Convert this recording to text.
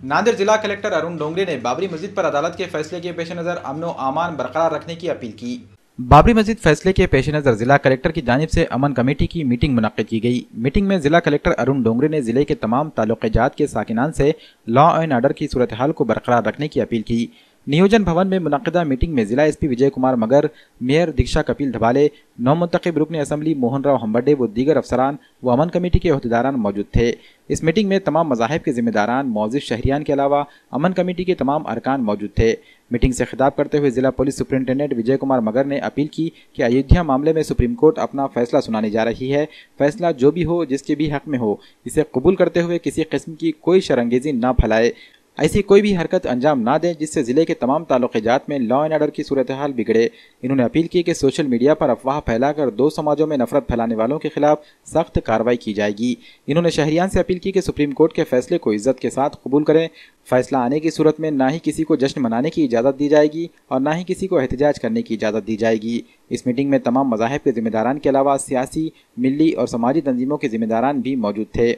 नांदेड़ जिला कलेक्टर अरुण डोंगरे ने बाबरी मस्जिद पर अदालत के फैसले के पेश नज़र अमन व अमान बरकरार रखने की अपील की। बाबरी मस्जिद फैसले के पेश नज़र जिला कलेक्टर की जानिब से अमन कमेटी की मीटिंग मुनक्किद की गई। मीटिंग में जिला कलेक्टर अरुण डोंगरे ने जिले के तमाम ताल्लुकात के साकिनान से लॉ एंड ऑर्डर की सूरत हाल को बरकरार रखने की अपील की। नियोजन भवन में मुनक्किदा मीटिंग में जिला एसपी विजय कुमार मगर, मेयर दीक्षा कपिल धबाले, नौमुंतखब रुकन असम्बली मोहन राव हम्बड्डे व दीगर अफसरान व अमन कमेटी के अहदेदारान मौजूद थे। इस मीटिंग में तमाम मज़ाहिब के जिम्मेदारान, मौजूद शहरियान के अलावा अमन कमेटी के तमाम अरकान मौजूद थे। मीटिंग से खिताब करते हुए जिला पुलिस सुपरिंटेंडेंट विजय कुमार मगर ने अपील की कि अयोध्या मामले में सुप्रीम कोर्ट अपना फैसला सुनाने जा रही है। फैसला जो भी हो, जिसके भी हक में हो, इसे कबूल करते हुए किसी किस्म की कोई शरंगेजी न फैलाए, ऐसी कोई भी हरकत अंजाम ना दें जिससे जिले के तमाम ताल्लुकात में लॉ एंड ऑर्डर की सूरत हाल बिगड़े। इन्होंने अपील की कि सोशल मीडिया पर अफवाह फैलाकर दो समाजों में नफरत फैलाने वालों के खिलाफ सख्त कार्रवाई की जाएगी। इन्होंने शहरियान से अपील की कि सुप्रीम कोर्ट के फैसले को इज्जत के साथ कबूल करें। फैसला आने की सूरत में ना ही किसी को जश्न मनाने की इजाज़त दी जाएगी और ना ही किसी को एहतजाज करने की इजाज़त दी जाएगी। इस मीटिंग में तमाम मज़ाहिब के जिम्मेदारान के अलावा सियासी, मिली और समाजी तंजीमों के जिम्मेदारान भी मौजूद थे।